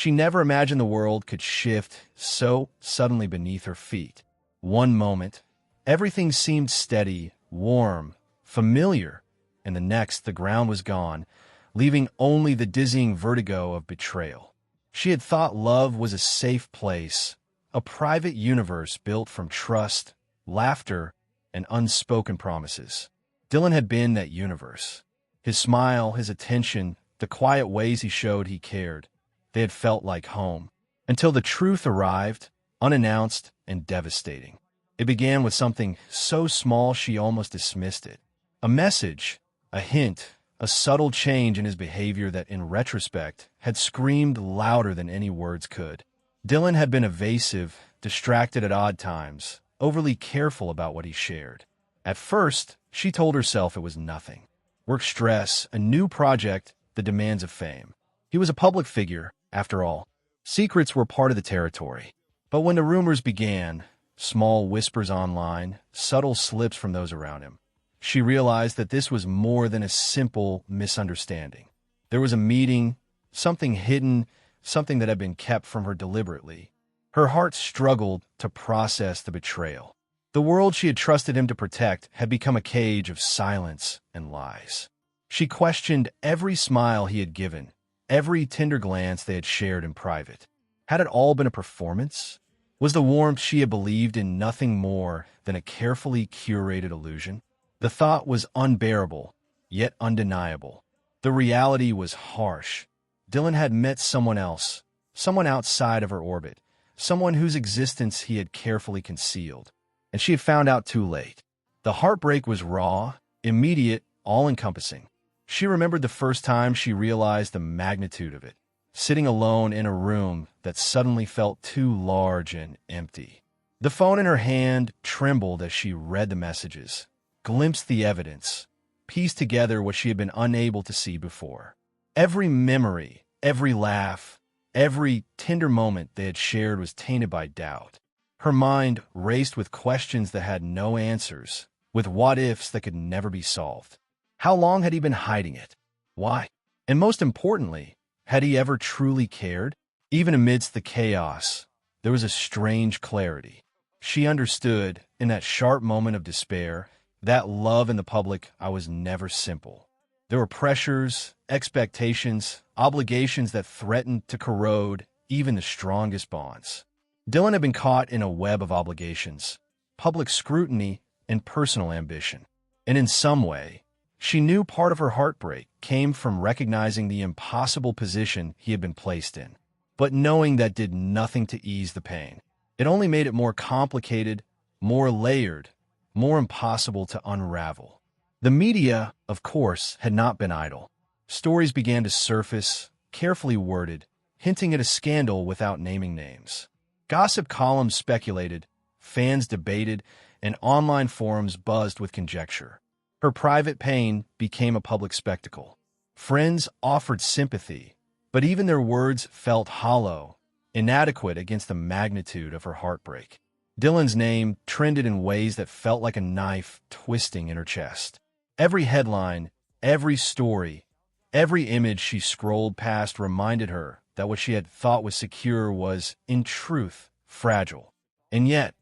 She never imagined the world could shift so suddenly beneath her feet. One moment, everything seemed steady, warm, familiar, and the next the ground was gone, leaving only the dizzying vertigo of betrayal. She had thought love was a safe place, a private universe built from trust, laughter, and unspoken promises. Dylan had been that universe. His smile, his attention, the quiet ways he showed he cared, they had felt like home. Until the truth arrived, unannounced and devastating. It began with something so small she almost dismissed it. A message, a hint, a subtle change in his behavior that, in retrospect, had screamed louder than any words could. Dylan had been evasive, distracted at odd times, overly careful about what he shared. At first, she told herself it was nothing. Work stress, a new project, the demands of fame. He was a public figure, after all. Secrets were part of the territory. But when the rumors began, small whispers online, subtle slips from those around him, she realized that this was more than a simple misunderstanding. There was a meeting, something hidden, something that had been kept from her deliberately. Her heart struggled to process the betrayal. The world she had trusted him to protect had become a cage of silence and lies. She questioned every smile he had given, every tender glance they had shared in private. Had it all been a performance? Was the warmth she had believed in nothing more than a carefully curated illusion? The thought was unbearable, yet undeniable. The reality was harsh. Dylan had met someone else, someone outside of her orbit, someone whose existence he had carefully concealed. And she had found out too late. The heartbreak was raw, immediate, all-encompassing. She remembered the first time she realized the magnitude of it, sitting alone in a room that suddenly felt too large and empty. The phone in her hand trembled as she read the messages, glimpsed the evidence, pieced together what she had been unable to see before. Every memory, every laugh, every tender moment they had shared was tainted by doubt. Her mind raced with questions that had no answers, with what-ifs that could never be solved. How long had he been hiding it? Why? And most importantly, had he ever truly cared? Even amidst the chaos, there was a strange clarity. She understood, in that sharp moment of despair, that love in the public eye was never simple. There were pressures, expectations, obligations that threatened to corrode even the strongest bonds. Dylan had been caught in a web of obligations, public scrutiny, and personal ambition. And in some way, she knew part of her heartbreak came from recognizing the impossible position he had been placed in. But knowing that did nothing to ease the pain. It only made it more complicated, more layered, more impossible to unravel. The media, of course, had not been idle. Stories began to surface, carefully worded, hinting at a scandal without naming names. Gossip columns speculated, fans debated, and online forums buzzed with conjecture. Her private pain became a public spectacle. Friends offered sympathy, but even their words felt hollow, inadequate against the magnitude of her heartbreak. Dylan's name trended in ways that felt like a knife twisting in her chest. Every headline, every story, every image she scrolled past reminded her that what she had thought was secure was, in truth, fragile. And yet,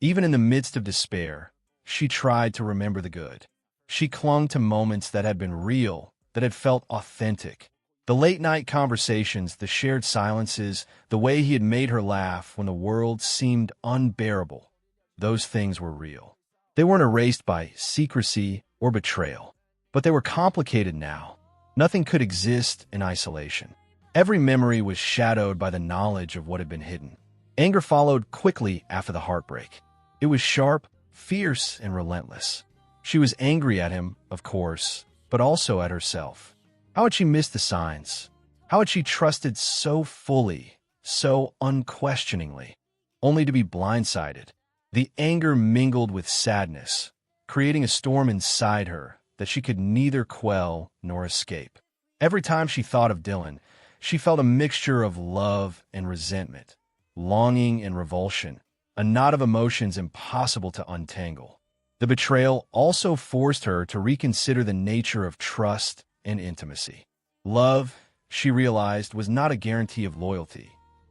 even in the midst of despair, she tried to remember the good. She clung to moments that had been real, that had felt authentic. The late-night conversations, the shared silences, the way he had made her laugh when the world seemed unbearable. Those things were real. They weren't erased by secrecy or betrayal, but they were complicated now. Nothing could exist in isolation. Every memory was shadowed by the knowledge of what had been hidden. Anger followed quickly after the heartbreak. It was sharp, fierce, and relentless. She was angry at him, of course, but also at herself. How had she missed the signs? How had she trusted so fully, so unquestioningly, only to be blindsided? The anger mingled with sadness, creating a storm inside her that she could neither quell nor escape. Every time she thought of Dylan, she felt a mixture of love and resentment, longing and revulsion, a knot of emotions impossible to untangle. The betrayal also forced her to reconsider the nature of trust and intimacy. Love, she realized, was not a guarantee of loyalty.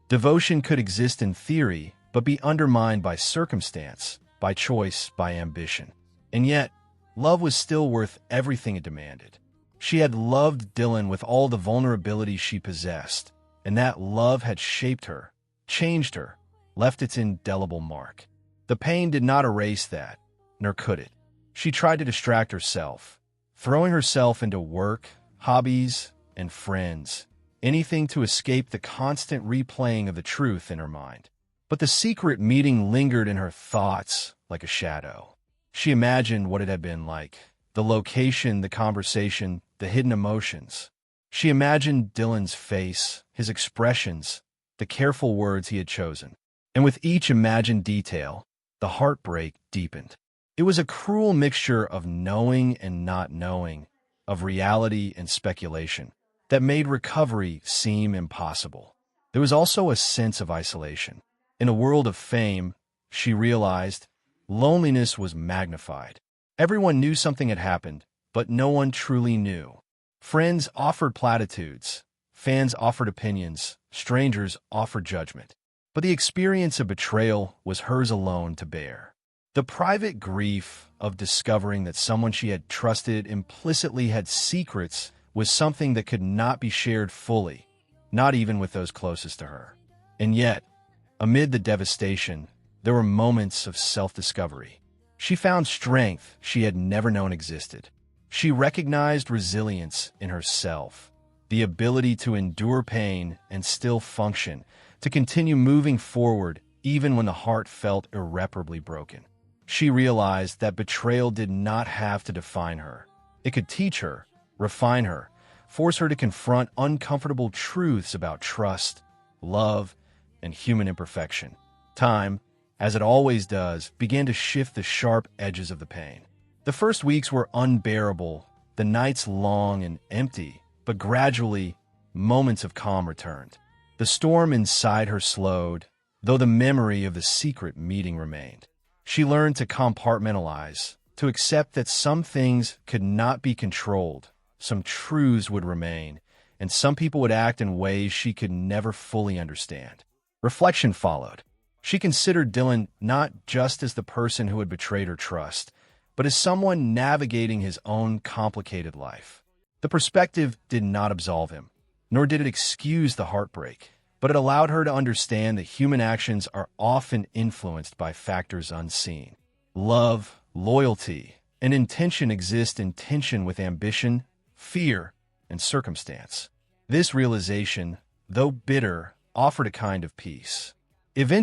Devotion could exist in theory, but be undermined by circumstance, by choice, by ambition. And yet, love was still worth everything it demanded. She had loved Dylan with all the vulnerability she possessed, and that love had shaped her, changed her, left its indelible mark. The pain did not erase that, nor could it. She tried to distract herself, throwing herself into work, hobbies, and friends, anything to escape the constant replaying of the truth in her mind. But the secret meeting lingered in her thoughts like a shadow. She imagined what it had been like, the location, the conversation, the hidden emotions. She imagined Dylan's face, his expressions, the careful words he had chosen. And with each imagined detail, the heartbreak deepened. It was a cruel mixture of knowing and not knowing, of reality and speculation, that made recovery seem impossible. There was also a sense of isolation. In a world of fame, she realized, loneliness was magnified. Everyone knew something had happened, but no one truly knew. Friends offered platitudes, fans offered opinions, strangers offered judgment. But the experience of betrayal was hers alone to bear. The private grief of discovering that someone she had trusted implicitly had secrets was something that could not be shared fully, not even with those closest to her. And yet, amid the devastation, there were moments of self-discovery. She found strength she had never known existed. She recognized resilience in herself, the ability to endure pain and still function, to continue moving forward even when the heart felt irreparably broken. She realized that betrayal did not have to define her. It could teach her, refine her, force her to confront uncomfortable truths about trust, love, and human imperfection. Time, as it always does, began to shift the sharp edges of the pain. The first weeks were unbearable, the nights long and empty, but gradually, moments of calm returned. The storm inside her slowed, though the memory of the secret meeting remained. She learned to compartmentalize, to accept that some things could not be controlled, some truths would remain, and some people would act in ways she could never fully understand. Reflection followed. She considered Dylan not just as the person who had betrayed her trust, but as someone navigating his own complicated life. The perspective did not absolve him, nor did it excuse the heartbreak, but it allowed her to understand that human actions are often influenced by factors unseen. Love, loyalty, and intention exist in tension with ambition, fear, and circumstance. This realization, though bitter, offered a kind of peace. Eventually,